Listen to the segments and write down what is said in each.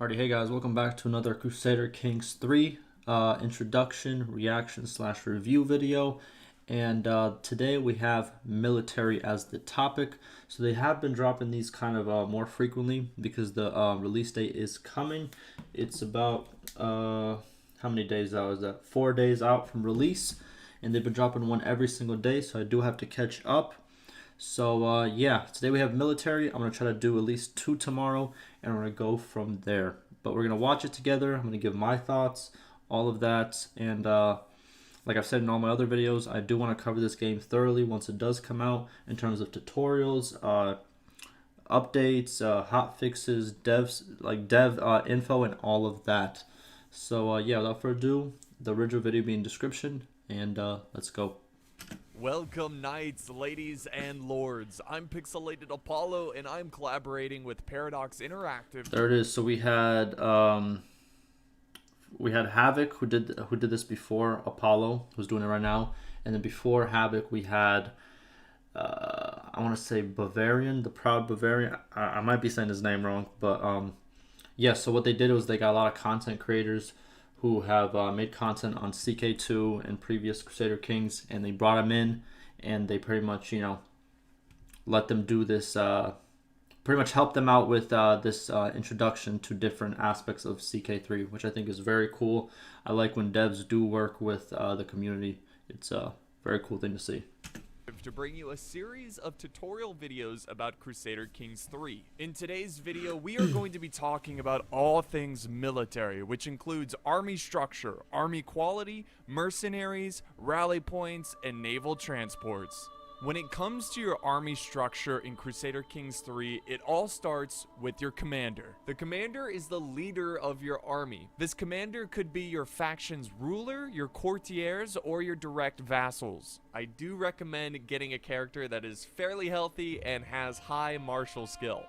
Alrighty, hey guys, welcome back to another Crusader Kings 3 introduction, reaction slash review video. And today we have military as the topic. So they have been dropping these kind of more frequently because the release date is coming. It's about, how many days out is that? 4 days out from release. And they've been dropping one every single day, so I do have to catch up. So yeah, today we have military. I'm gonna try to do at least 2 tomorrow, and we're gonna go from there. But we're gonna watch it together. I'm gonna give my thoughts, all of that, and like I've said in all my other videos, I do want to cover this game thoroughly once it does come out in terms of tutorials, updates, hot fixes, dev info, and all of that. So yeah, without further ado, the original video being description, and let's go. Welcome, knights, ladies, and lords. I'm Pixelated Apollo, and I'm collaborating with Paradox Interactive. There it is. So we had Havoc who did this before. Apollo who's doing it right now, and then before Havoc we had I want to say Bavarian, the Proud Bavarian. I might be saying his name wrong, but yeah. So what they did was they got a lot of content creators who have made content on CK2 and previous Crusader Kings, and they brought them in, and they pretty much let them do this. Pretty much help them out with this introduction to different aspects of CK3, which I think is very cool. I like when devs do work with the community. It's a very cool thing to see. To bring you a series of tutorial videos about Crusader Kings 3. In today's video, we are going to be talking about all things military, which includes army structure, army quality, mercenaries, rally points, and naval transports. When it comes to your army structure in Crusader Kings 3, it all starts with your commander. The commander is the leader of your army. This commander could be your faction's ruler, your courtiers, or your direct vassals. I do recommend getting a character that is fairly healthy and has high martial skill.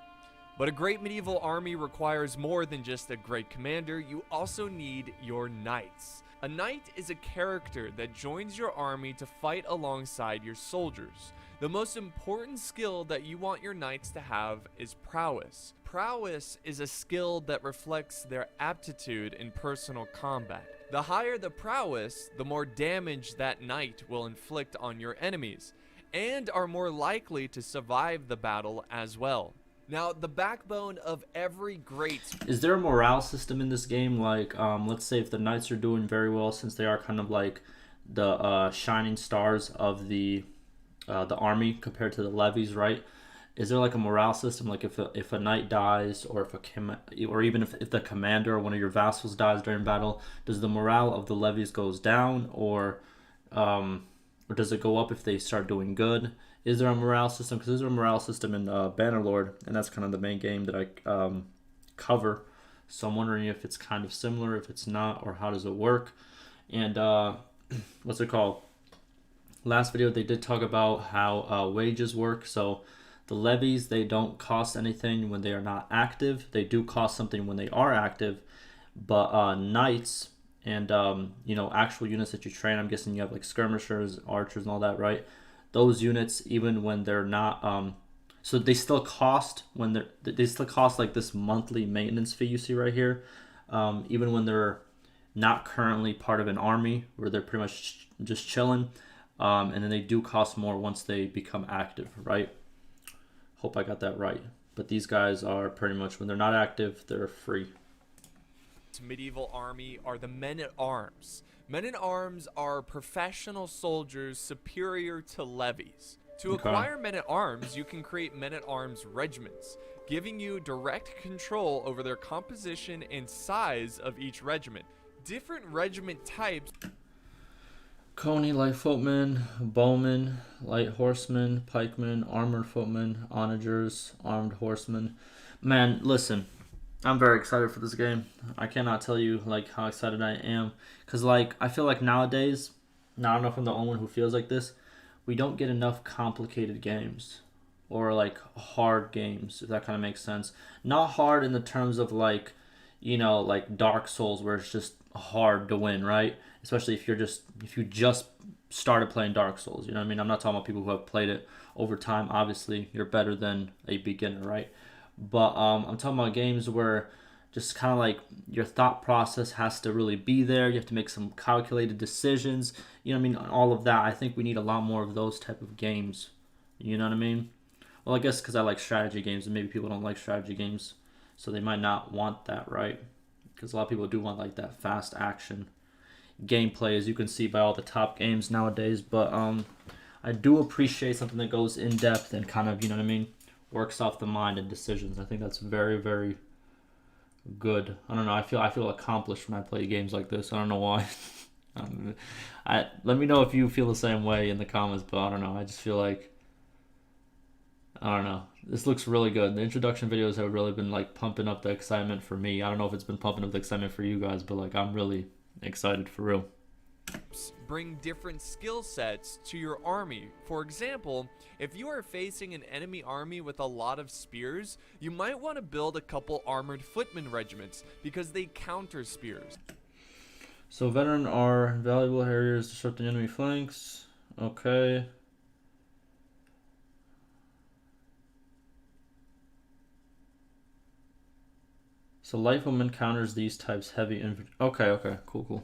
But a great medieval army requires more than just a great commander. You also need your knights. A knight is a character that joins your army to fight alongside your soldiers. The most important skill that you want your knights to have is prowess. Prowess is a skill that reflects their aptitude in personal combat. The higher the prowess, the more damage that knight will inflict on your enemies, and are more likely to survive the battle as well. Now, the backbone of every great... Is there a morale system in this game? Like, let's say if the knights are doing very well, since they are kind of like the shining stars of the army compared to the levies, right? Is there like a morale system? Like if a knight dies, or or even if the commander or one of your vassals dies during battle, does the morale of the levies goes down, or does it go up if they start doing good? Is there a morale system? Because there's a morale system in Bannerlord, and that's kind of the main game that I cover. So I'm wondering if it's kind of similar, if it's not, or how does it work? And what's it called? Last video they did talk about how wages work. So the levies, they don't cost anything when they are not active. They do cost something when they are active. But knights and actual units that you train, I'm guessing you have like skirmishers, archers, and all that, right? Those units, even when they're not so they still cost when they still cost like this monthly maintenance fee you see right here, even when they're not currently part of an army, where they're pretty much just chilling, and then they do cost more once they become active, right? Hope I got that right. But these guys are pretty much, when they're not active, they're free. Medieval army are the men-at-arms. Men-at-arms are professional soldiers superior to levies. To acquire men-at-arms, you can create men-at-arms regiments, giving you direct control over their composition and size of each regiment. Different regiment types: Coney, light footmen; bowmen, light horsemen; pikemen, armored footmen; onagers, armed horsemen. Man, listen, I'm very excited for this game. I cannot tell you like how excited I am, because like I feel like nowadays, now I don't know if I'm the only one who feels like this, we don't get enough complicated games, or like hard games, if that kind of makes sense. Not hard in the terms of like, like Dark Souls, where it's just hard to win, right? Especially if you just started playing Dark Souls, you know what I mean? I'm not talking about people who have played it over time. Obviously, you're better than a beginner, right? But I'm talking about games where just kind of like your thought process has to really be there. You have to make some calculated decisions. You know what I mean? All of that. I think we need a lot more of those type of games. You know what I mean? Well, I guess because I like strategy games, and maybe people don't like strategy games, so they might not want that, right? Because a lot of people do want like that fast action gameplay, as you can see by all the top games nowadays. But I do appreciate something that goes in depth and kind of, you know what I mean, works off the mind and decisions. I think that's very, very good. I don't know. I feel accomplished when I play games like this. I don't know why. Let me know if you feel the same way in the comments. But I don't know. I just feel like, I don't know. This looks really good. The introduction videos have really been like pumping up the excitement for me. I don't know if it's been pumping up the excitement for you guys, but like I'm really excited for real. Bring different skill sets to your army. For example, if you are facing an enemy army with a lot of spears, you might want to build a couple armored footman regiments because they counter spears. So veteran are valuable harriers disrupting enemy flanks. Okay. So Rifleman counters these types heavy infantry. Okay, cool.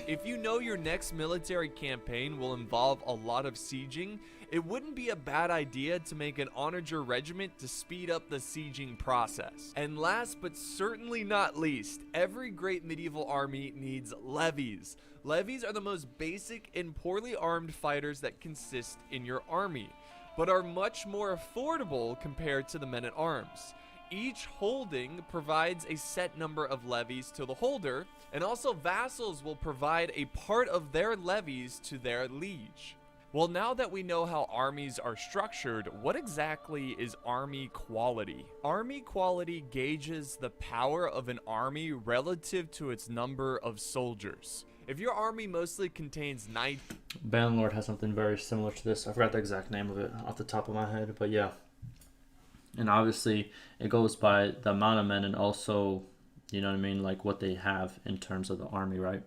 If you know your next military campaign will involve a lot of sieging, it wouldn't be a bad idea to make an onager regiment to speed up the sieging process. And last but certainly not least, every great medieval army needs levies. Levies are the most basic and poorly armed fighters that consist in your army, but are much more affordable compared to the men-at-arms. Each holding provides a set number of levies to the holder, and also vassals will provide a part of their levies to their liege. Well, now that we know how armies are structured, what exactly is army quality? Army quality gauges the power of an army relative to its number of soldiers. If your army mostly contains knights... Banlord has something very similar to this. I forgot the exact name of it off the top of my head, but yeah. And obviously, it goes by the amount of men and also, you know what I mean, like what they have in terms of the army, right?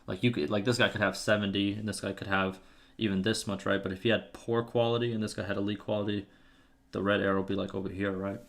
Like you could, like this guy could have 70, and this guy could have even this much, right? But if he had poor quality and this guy had elite quality, the red arrow would be like over here, right?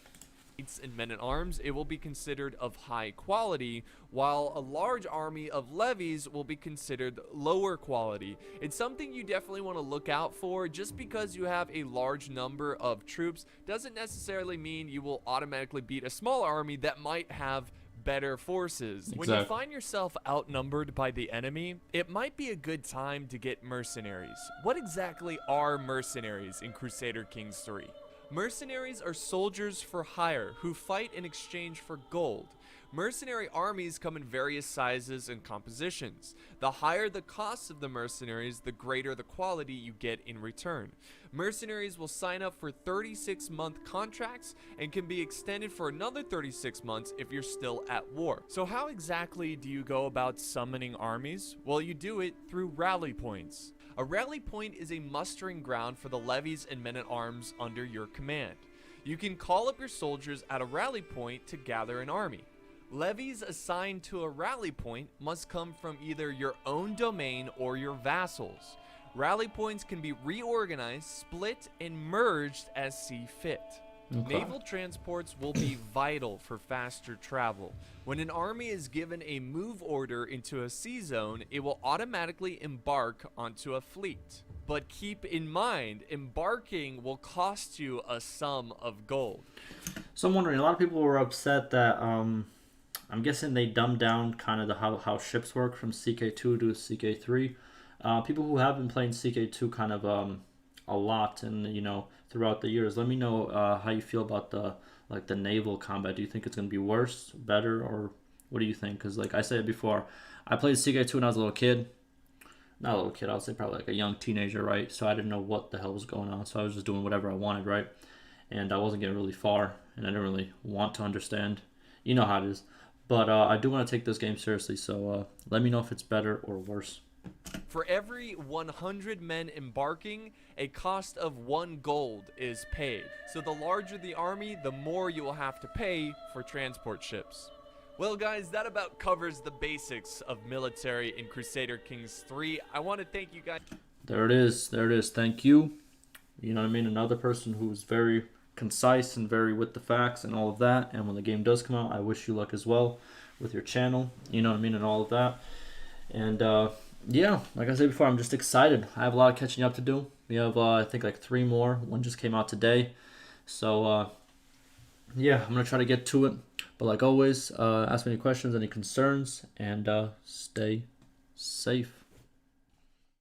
and men-at-arms, it will be considered of high quality, while a large army of levies will be considered lower quality. It's something you definitely want to look out for. Just because you have a large number of troops doesn't necessarily mean you will automatically beat a small army that might have better forces. Exactly. When you find yourself outnumbered by the enemy, it might be a good time to get mercenaries. What exactly are mercenaries in Crusader Kings 3? Mercenaries are soldiers for hire who fight in exchange for gold. Mercenary armies come in various sizes and compositions. The higher the cost of the mercenaries, the greater the quality you get in return. Mercenaries will sign up for 36-month contracts and can be extended for another 36 months if you're still at war. So how exactly do you go about summoning armies? Well, you do it through rally points. A rally point is a mustering ground for the levies and men-at-arms under your command. You can call up your soldiers at a rally point to gather an army. Levies assigned to a rally point must come from either your own domain or your vassals. Rally points can be reorganized, split, and merged as see fit. Okay. Naval transports will be vital for faster travel. When an army is given a move order into a sea zone, it will automatically embark onto a fleet. But keep in mind, embarking will cost you a sum of gold. So I'm wondering, a lot of people were upset that I'm guessing they dumbed down kind of how ships work from CK2 to CK3. People who have been playing CK2 kind of a lot and throughout the years, let me know how you feel about the naval combat. Do you think it's going to be worse, better, or what do you think? Because like I said before, I played CK2 when I was a little kid. Not a little kid, I would say probably like a young teenager, right? So I didn't know what the hell was going on, so I was just doing whatever I wanted, right? And I wasn't getting really far, and I didn't really want to understand. You know how it is. But I do want to take this game seriously, so let me know if it's better or worse. For every 100 men embarking, a cost of 1 gold is paid. So the larger the army, the more you will have to pay for transport ships. Well guys, that about covers the basics of military in Crusader Kings 3. I want to thank you guys. There it is. Thank you. You know what I mean? Another person who's very concise and very with the facts and all of that. And when the game does come out, I wish you luck as well with your channel, you know what I mean, and all of that. And yeah, like I said before, I'm just excited. I have a lot of catching up to do. We have I think like 3 more. One just came out today. So yeah, I'm gonna try to get to it. But like always, ask me any questions, any concerns, and stay safe.